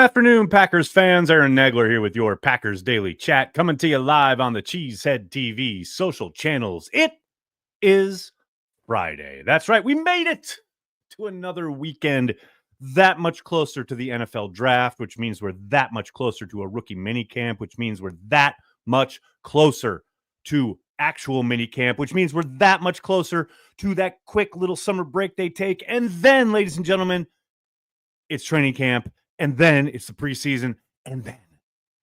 afternoon, Packers fans. Aaron Nagler here with your Packers Daily Chat, coming to you live on the Cheesehead TV social channels. It is Friday. That's right. We made it to another weekend that much closer to the NFL draft, which means we're that much closer to a rookie mini camp, which means we're that much closer to actual mini camp, which means we're that much closer to that quick little summer break they take. And then, ladies and gentlemen, it's training camp. And then it's the preseason, and then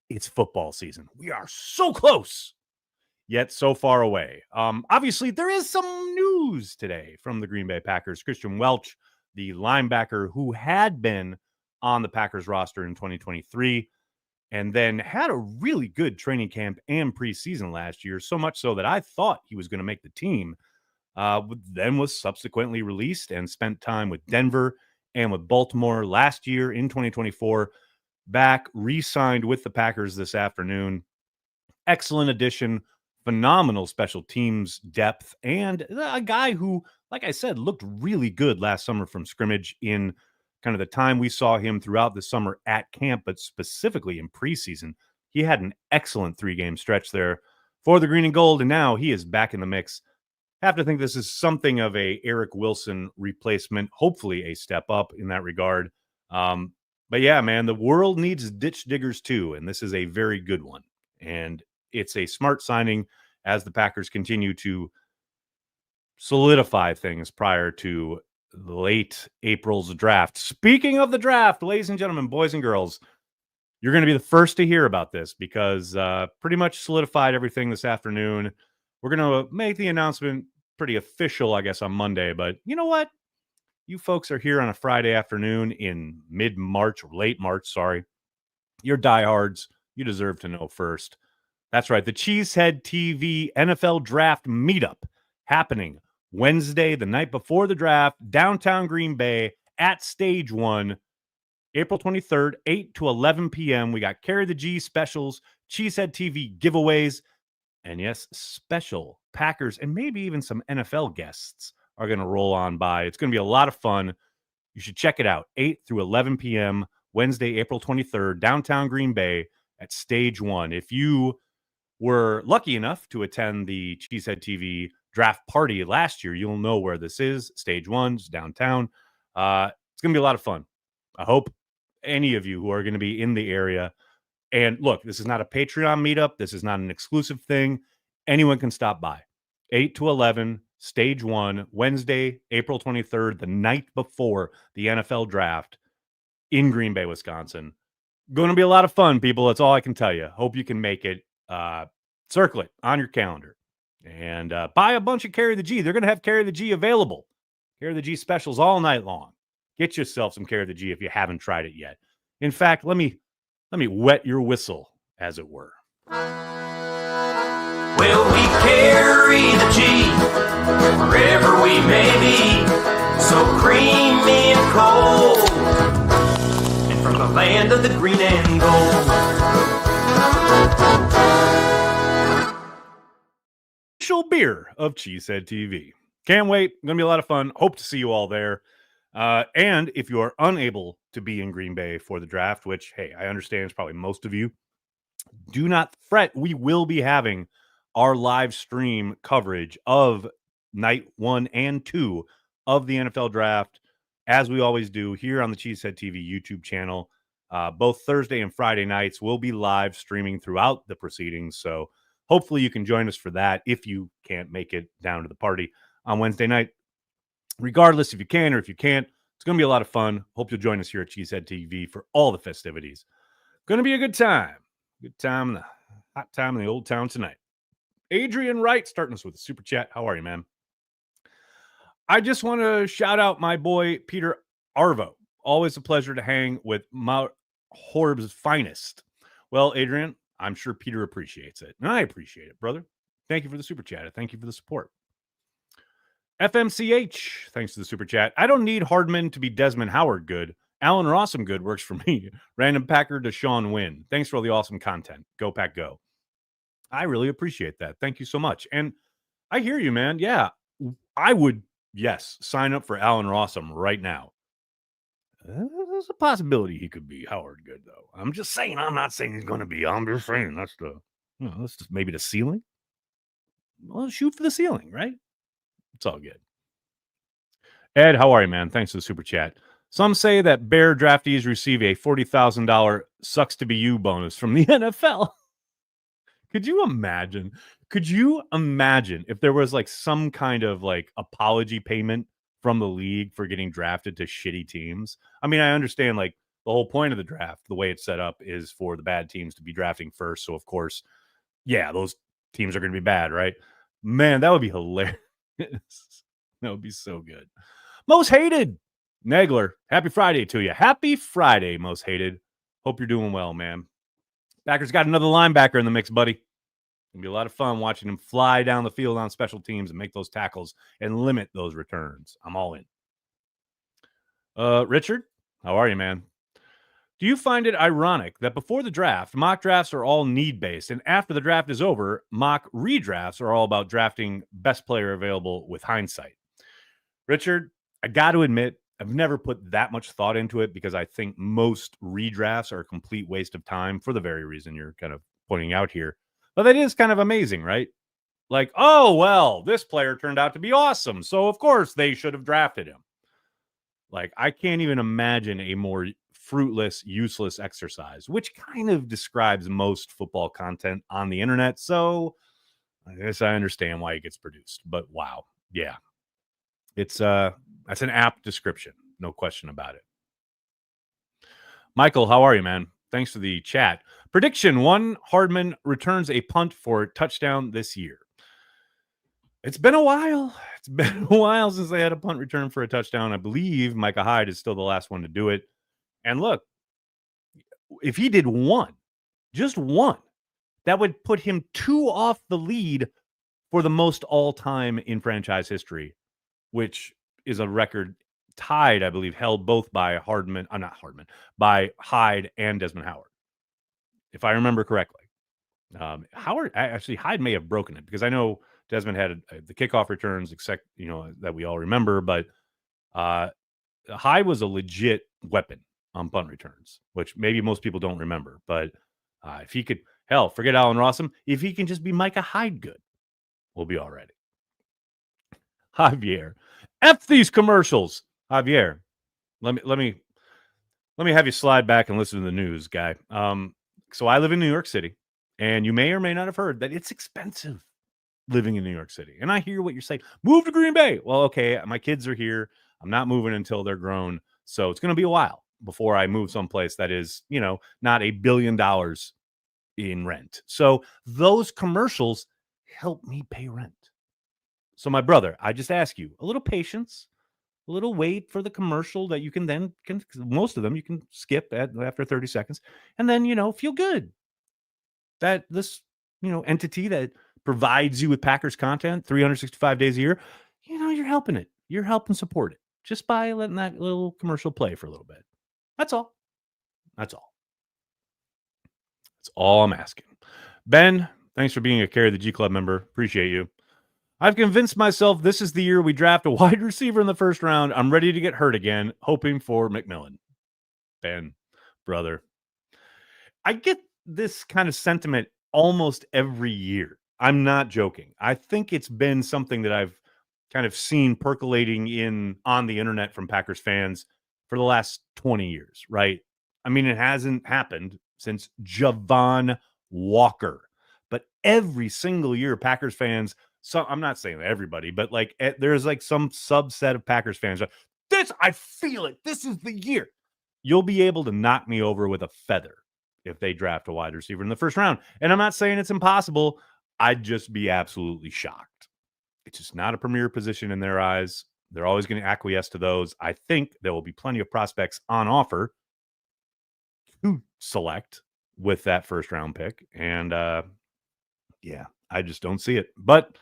it's football season. We are so close, yet so far away. Obviously, there is some news today from the Green Bay Packers. Kristian Welch, the linebacker who had been on the Packers roster in 2023, and then had a really good training camp and preseason last year, so much so that I thought he was going to make the team, then was subsequently released and spent time with Denver and with Baltimore last year in 2024, back re-signed with the Packers this afternoon. Excellent addition, phenomenal special teams depth, and a guy who, like I said, looked really good last summer from scrimmage in kind of the time we saw him throughout the summer at camp, but specifically in preseason. He had an excellent 3-game stretch there for the green and gold, and now he is back in the mix. Have to think this is something of a Eric Wilson replacement, hopefully a step up in that regard. But yeah, man, the world needs ditch diggers too, and this is a very good one. And it's a smart signing as the Packers continue to solidify things prior to late April's draft. Speaking of the draft, ladies and gentlemen, boys and girls, you're going to be the first to hear about this because pretty much solidified everything this afternoon. We're going to make the announcement pretty official, I guess, on Monday. But you know what? You folks are here on a Friday afternoon in mid-March or late March, sorry. You're diehards. You deserve to know first. That's right. The Cheesehead TV NFL Draft Meetup happening Wednesday, the night before the draft, downtown Green Bay at Stage 1, April 23rd, 8 to 11 p.m. We got Carry the G specials, Cheesehead TV giveaways, and yes, special Packers and maybe even some NFL guests are going to roll on by. It's going to be a lot of fun. You should check it out. 8 through 11 p.m. Wednesday, April 23rd, downtown Green Bay at Stage 1. If you were lucky enough to attend the Cheesehead TV draft party last year, you'll know where this is. Stage 1's downtown. It's going to be a lot of fun. I hope any of you who are going to be in the area. And look, this is not a Patreon meetup. This is not an exclusive thing. Anyone can stop by. 8 to 11, Stage 1, Wednesday, April 23rd, the night before the NFL draft in Green Bay, Wisconsin. Going to be a lot of fun, people. That's all I can tell you. Hope you can make it. Circle it on your calendar. And buy a bunch of Carry the G. They're going to have Carry the G available. Carry the G specials all night long. Get yourself some Carry the G if you haven't tried it yet. In fact, let me wet your whistle, as it were. Well, we carry the G wherever we may be, so creamy and cold, and from the land of the green and gold. Official beer of Cheesehead TV. Can't wait. Going to be a lot of fun. Hope to see you all there. And if you are unable to be in Green Bay for the draft, which, hey, I understand it's probably most of you, do not fret. We will be having our live stream coverage of night 1 and 2 of the NFL draft, as we always do here on the Cheesehead TV YouTube channel. Both Thursday and Friday nights will be live streaming throughout the proceedings. So hopefully you can join us for that if you can't make it down to the party on Wednesday night. Regardless, if you can or if you can't, it's going to be a lot of fun. Hope you'll join us here at Cheesehead TV for all the festivities. Going to be a good time. Good time in the hot time in the old town tonight. Adrian Wright starting us with a super chat. How are you, man? I just want to shout out my boy, Peter Arvo. Always a pleasure to hang with Mount Horb's finest. Well, Adrian, I'm sure Peter appreciates it. And I appreciate it, brother. Thank you for the super chat. Thank you for the support. FMCH, thanks to the super chat. I don't need Hardman to be Desmond Howard good. Allen Rossum good works for me. Random Packer to Sean Wynn. Thanks for all the awesome content. Go Pack Go. I really appreciate that. Thank you so much. And I hear you, man. Yeah, I would, yes, sign up for Allen Rossum right now. there's a possibility he could be Howard good, though. I'm just saying. I'm not saying he's going to be. I'm just saying that's that's just maybe the ceiling. Well, shoot for the ceiling, right? It's all good. Ed, how are you, man? Thanks for the super chat. Some say that Bear draftees receive a $40,000 sucks to be you bonus from the NFL. Could you imagine? Could you imagine if there was like some kind of like apology payment from the league for getting drafted to shitty teams? I mean, I understand like the whole point of the draft, the way it's set up is for the bad teams to be drafting first. So of course, yeah, those teams are going to be bad, right? Man, that would be hilarious. That would be so good. Most hated. Negler, happy Friday to you. Happy Friday, most hated. Hope you're doing well, man. Packers got another linebacker in the mix, buddy. It'll be a lot of fun watching him fly down the field on special teams and make those tackles and limit those returns. I'm all in. Richard, how are you, man? Do you find it ironic that before the draft, mock drafts are all need-based, and after the draft is over, mock redrafts are all about drafting best player available with hindsight? Richard, I got to admit, I've never put that much thought into it because I think most redrafts are a complete waste of time for the very reason you're kind of pointing out here. But that is kind of amazing, right? Like, oh, well, this player turned out to be awesome, so of course they should have drafted him. Like, I can't even imagine a more fruitless, useless exercise, which kind of describes most football content on the internet. So I guess I understand why it gets produced. But wow, yeah. It's that's an apt description, no question about it. Michael, how are you, man? Thanks for the chat. Prediction 1, Hardman returns a punt for a touchdown this year. It's been a while. It's been a while since they had a punt return for a touchdown. I believe Micah Hyde is still the last one to do it. And look, if he did one, just one, that would put him 2 off the lead for the most all-time in franchise history, which is a record tied, I believe, held both by by Hyde and Desmond Howard, if I remember correctly. Hyde may have broken it because I know Desmond had the kickoff returns, except that we all remember, but Hyde was a legit weapon on punt returns, which maybe most people don't remember. But if he could, forget Allen Rossum. If he can just be Micah Hyde good, we'll be all ready. Javier, F these commercials. Javier, let me have you slide back and listen to the news, guy. So I live in New York City, and you may or may not have heard that it's expensive living in New York City. And I hear what you're saying. Move to Green Bay. Well, okay, my kids are here. I'm not moving until they're grown. So it's going to be a while before I move someplace that is, not $1 billion in rent. So those commercials help me pay rent. So my brother, I just ask you a little patience, a little wait for the commercial that you can most of them you can skip after 30 seconds and then, feel good that this, entity that provides you with Packers content 365 days a year, you're helping it. You're helping support it just by letting that little commercial play for a little bit. That's all. That's all I'm asking. Ben, thanks for being a Carry the G Club member. Appreciate you. I've convinced myself this is the year we draft a wide receiver in the first round. I'm ready to get hurt again, hoping for McMillan. Ben, brother. I get this kind of sentiment almost every year. I'm not joking. I think it's been something that I've kind of seen percolating on the internet from Packers fans for the last 20 years, right? I mean, it hasn't happened since Javon Walker. But every single year, Packers fans, I'm not saying everybody, but there's some subset of Packers fans. I feel it. This is the year. You'll be able to knock me over with a feather if they draft a wide receiver in the first round. And I'm not saying it's impossible. I'd just be absolutely shocked. It's just not a premier position in their eyes. They're always going to acquiesce to those. I think there will be plenty of prospects on offer to select with that first round pick. And I just don't see it. But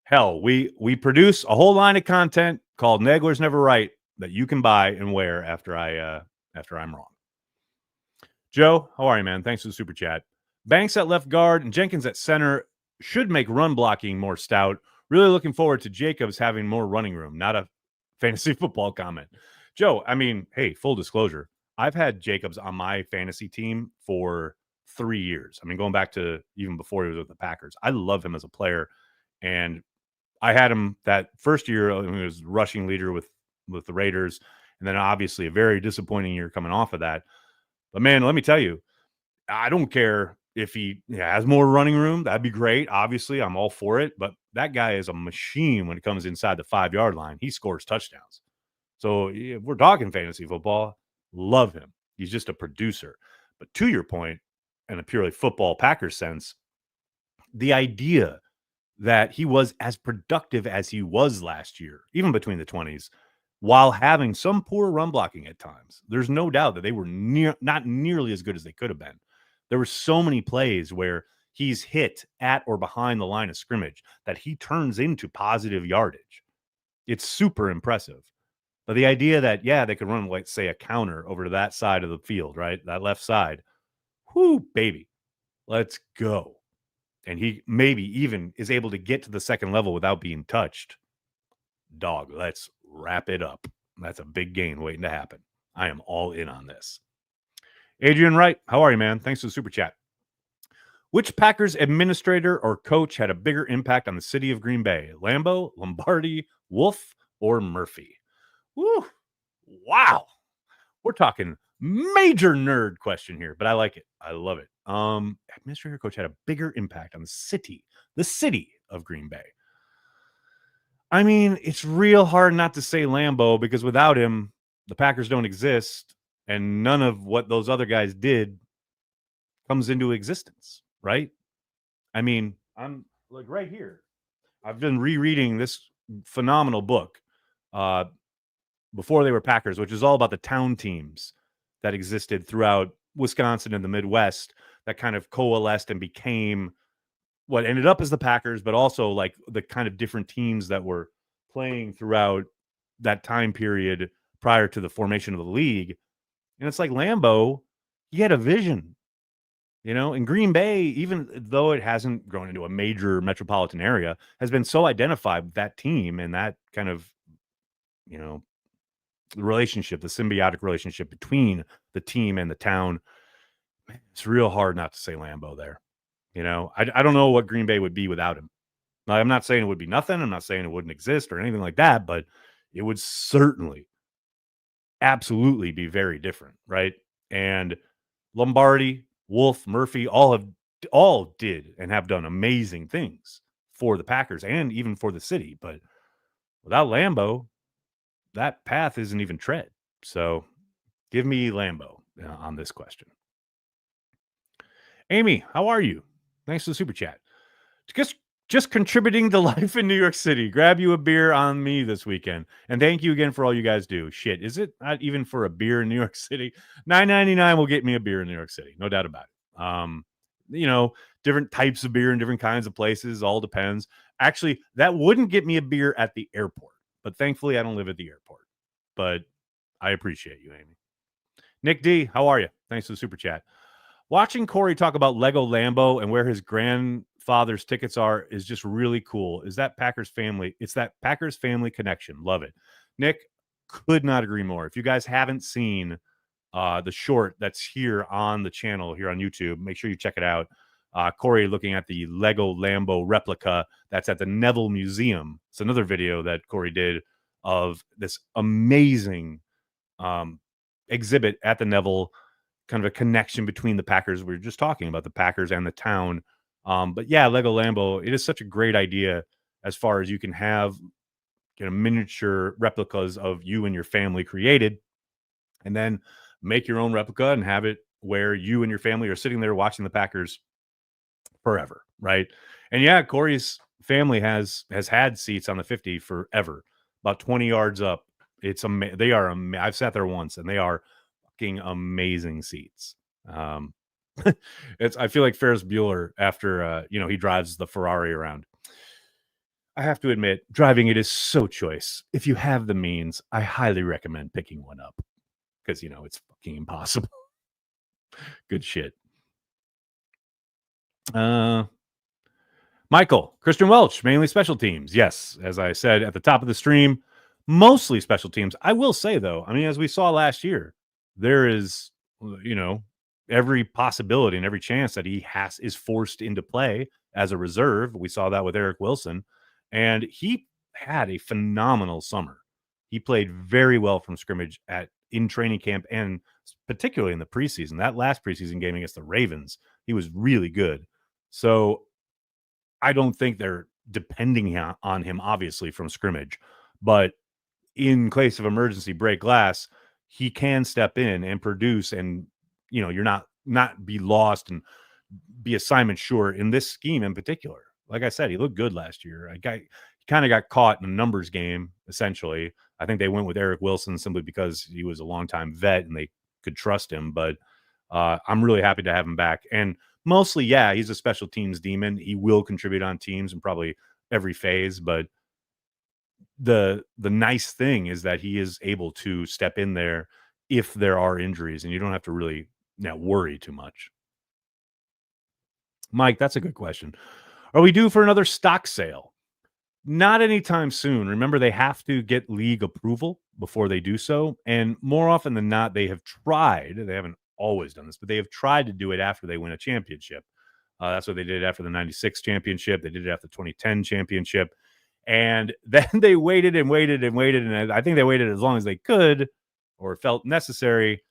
hell, we produce a whole line of content called Negler's Never Right that you can buy and wear after I'm wrong. Joe, how are you, man? Thanks for the super chat. Banks at left guard and Jenkins at center should make run blocking more stout. Really looking forward to Jacobs having more running room. Not a fantasy football comment. Joe, I mean, hey, full disclosure, I've had Jacobs on my fantasy team for 3 years. I mean, going back to even before he was with the Packers. I love him as a player, and I had him that first year. He was rushing leader with the Raiders, and then obviously a very disappointing year coming off of that. But man, let me tell you, I don't care if he has more running room. That'd be great. Obviously, I'm all for it. But that guy is a machine when it comes inside the 5-yard line. He scores touchdowns. So if we're talking fantasy football, love him. He's just a producer. But to your point, in a purely football Packers sense, the idea that he was as productive as he was last year, even between the 20s, while having some poor run blocking at times, there's no doubt that they were not nearly as good as they could have been. There were so many plays where he's hit at or behind the line of scrimmage that he turns into positive yardage. It's super impressive. But the idea that, yeah, they could run, like, say, a counter over to that side of the field, right? That left side. Whoo, baby. Let's go. And he maybe even is able to get to the second level without being touched. Dog, let's wrap it up. That's a big gain waiting to happen. I am all in on this. Adrian Wright, how are you, man? Thanks for the super chat. Which Packers administrator or coach had a bigger impact on the city of Green Bay? Lambeau, Lombardi, Wolf, or Murphy? Woo. Wow. We're talking major nerd question here, but I like it. I love it. Administrator coach had a bigger impact on the city of Green Bay. I mean, it's real hard not to say Lambeau because without him, the Packers don't exist, and none of what those other guys did comes into existence, right? I mean, I'm like right here. I've been rereading this phenomenal book before they were Packers, which is all about the town teams that existed throughout Wisconsin and the Midwest that kind of coalesced and became what ended up as the Packers, but also like the kind of different teams that were playing throughout that time period prior to the formation of the league. And it's like Lambeau, he had a vision, and Green Bay, even though it hasn't grown into a major metropolitan area, has been so identified with that team and that kind of, the relationship, the symbiotic relationship between the team and the town. Man, it's real hard not to say Lambeau there. I don't know what Green Bay would be without him. Now, I'm not saying it would be nothing. I'm not saying it wouldn't exist or anything like that, but it would certainly, absolutely be very different, right? And Lombardi, Wolf, Murphy, all did and have done amazing things for the Packers and even for the city. But without Lambeau, that path isn't even tread. So give me Lambeau on this question. Amy, how are you? Thanks for the super chat. Just contributing to life in New York City. Grab you a beer on me this weekend. And thank you again for all you guys do. Shit, is it not even for a beer in New York City? $9.99 will get me a beer in New York City. No doubt about it. Different types of beer in different kinds of places. All depends. Actually, that wouldn't get me a beer at the airport. But thankfully, I don't live at the airport. But I appreciate you, Amy. Nick D, how are you? Thanks for the super chat. Watching Corey talk about Lego Lambeau and where his grandfather's tickets are is just really cool. It's that Packers family connection. Love it. Nick, could not agree more. If you guys haven't seen the short that's here on the channel, here on YouTube, make sure you check it out. Corey looking at the Lego Lambeau replica that's at the Neville Museum. It's another video that Corey did of this amazing exhibit at the Neville, kind of a connection between the Packers. We were just talking about the Packers and the town. But yeah, Lego Lambeau, it is such a great idea as far as you can have miniature replicas of you and your family created, and then make your own replica and have it where you and your family are sitting there watching the Packers forever, right? And yeah, Corey's family has had seats on the 50 forever, about 20 yards up. It's they are I've sat there once, and they are fucking amazing seats. I feel like Ferris Bueller after he drives the Ferrari around. I have to admit, driving it is so choice. If you have the means, I highly recommend picking one up because it's fucking impossible. Good shit. Michael, Kristian Welch, mainly special teams. Yes, as I said at the top of the stream, Mostly special teams. I will say, though, I mean, as we saw last year, there is, every possibility and every chance that he is forced into play as a reserve. We saw that with Eric Wilson, and he had a phenomenal summer. He played very well from scrimmage in training camp and particularly in the preseason. That last preseason game against the Ravens, he was really good. So I don't think they're depending on him, obviously, from scrimmage, but in case of emergency break glass, he can step in and produce, and you're not be lost and be assignment sure in this scheme in particular. Like I said, he looked good last year. He kind of got caught in a numbers game, essentially. I think they went with Eric Wilson simply because he was a longtime vet and they could trust him. But I'm really happy to have him back. And mostly, yeah, he's a special teams demon. He will contribute on teams in probably every phase, but the nice thing is that he is able to step in there if there are injuries, and you don't have to really worry too much. Mike, that's a good question. Are we due for another stock sale? Not anytime soon. Remember, they have to get league approval before they do so, and more often than not, they have tried. They haven't always done this, but they have tried to do it after they win a championship. That's what they did after the 96 championship. They did it after the 2010 championship. And then they waited and waited and waited. And I think they waited as long as they could or felt necessary.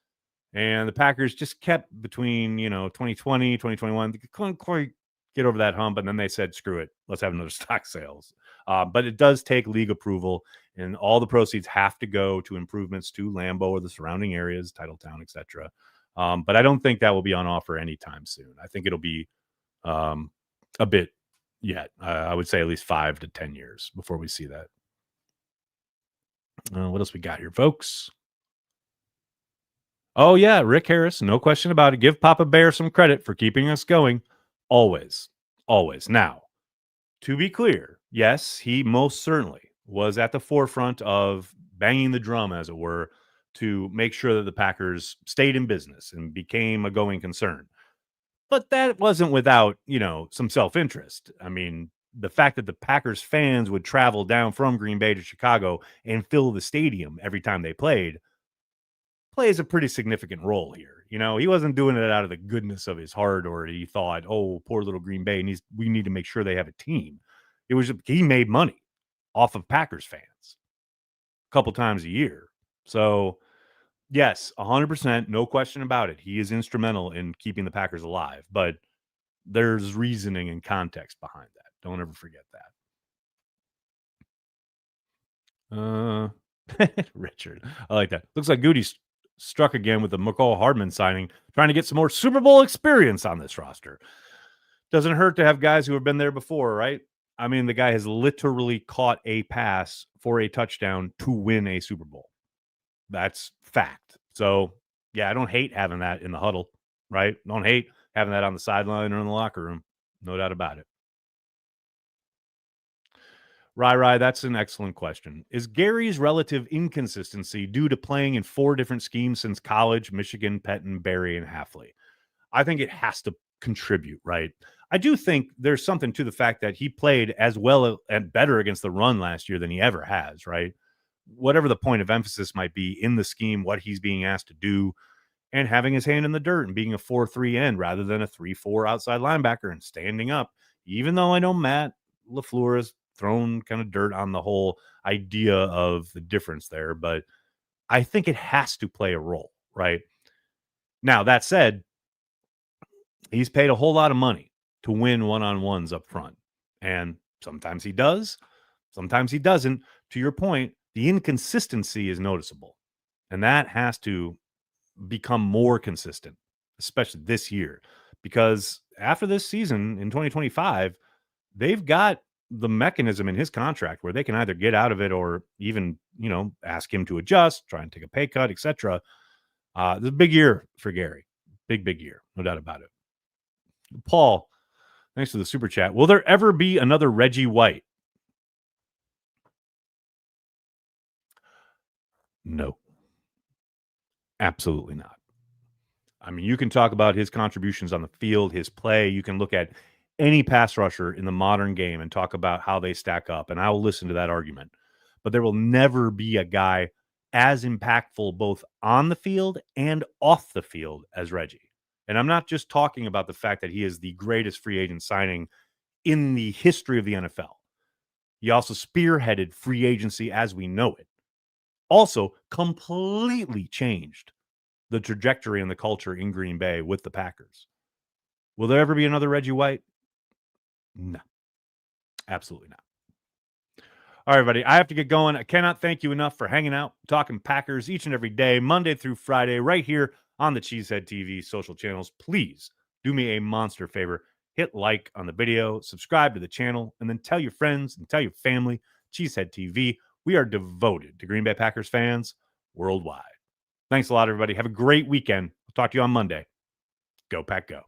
And the Packers just kept between, 2020, 2021. They couldn't quite get over that hump. And then they said, screw it. Let's have another stock sales. But it does take league approval. And all the proceeds have to go to improvements to Lambeau or the surrounding areas, Titletown, etc. But I don't think that will be on offer anytime soon. I think it'll be a bit yet. I would say at least 5 to 10 years before we see that. What else we got here, folks? Oh, yeah, Rick Harris, no question about it. Give Papa Bear some credit for keeping us going. Always, always. Now, to be clear, yes, he most certainly was at the forefront of banging the drum, as it were, to make sure that the Packers stayed in business and became a going concern. But that wasn't without, some self-interest. I mean, the fact that the Packers fans would travel down from Green Bay to Chicago and fill the stadium every time they plays a pretty significant role here. He wasn't doing it out of the goodness of his heart, or he thought, oh, poor little Green Bay, we need to make sure they have a team. It was he made money off of Packers fans a couple times a year. So yes, 100%, no question about it. He is instrumental in keeping the Packers alive, but there's reasoning and context behind that. Don't ever forget that. Richard, I like that. Looks like Goody struck again with the McCall Hardman signing, trying to get some more Super Bowl experience on this roster. Doesn't hurt to have guys who have been there before, right? I mean, the guy has literally caught a pass for a touchdown to win a Super Bowl. That's fact. So, yeah, I don't hate having that in the huddle, right? Don't hate having that on the sideline or in the locker room. No doubt about it. Rai, that's an excellent question. Is Gary's relative inconsistency due to playing in 4 different schemes since college, Michigan, Pettin, Barry, and Halfley? I think it has to contribute, right? I do think there's something to the fact that he played as well and better against the run last year than he ever has, right? Whatever the point of emphasis might be in the scheme, what he's being asked to do, and having his hand in the dirt and being a 4-3 end rather than a 3-4 outside linebacker and standing up, even though I know Matt LaFleur has thrown kind of dirt on the whole idea of the difference there, but I think it has to play a role, right? Now, that said, he's paid a whole lot of money to win one-on-ones up front, and sometimes he does, sometimes he doesn't. To your point, the inconsistency is noticeable, and that has to become more consistent, especially this year, because after this season in 2025, they've got the mechanism in his contract where they can either get out of it or even, ask him to adjust, try and take a pay cut, etc. This is a big year for Gary. Big year. No doubt about it. Paul, thanks for the super chat. Will there ever be another Reggie White? No. Absolutely not. I mean, you can talk about his contributions on the field, his play. You can look at any pass rusher in the modern game and talk about how they stack up, and I will listen to that argument. but there will never be a guy as impactful both on the field and off the field as Reggie. And I'm not just talking about the fact that he is the greatest free agent signing in the history of the NFL. He also spearheaded free agency as we know it. Also completely changed the trajectory and the culture in Green Bay with the Packers. Will there ever be another Reggie White? No, absolutely not. All right, everybody, I have to get going. I cannot thank you enough for hanging out, talking Packers each and every day, Monday through Friday, right here on the Cheesehead TV social channels. Please do me a monster favor. Hit like on the video, subscribe to the channel, and then tell your friends and tell your family. Cheesehead TV. We are devoted to Green Bay Packers fans worldwide. Thanks a lot, everybody. Have a great weekend. I'll talk to you on Monday. Go Pack Go.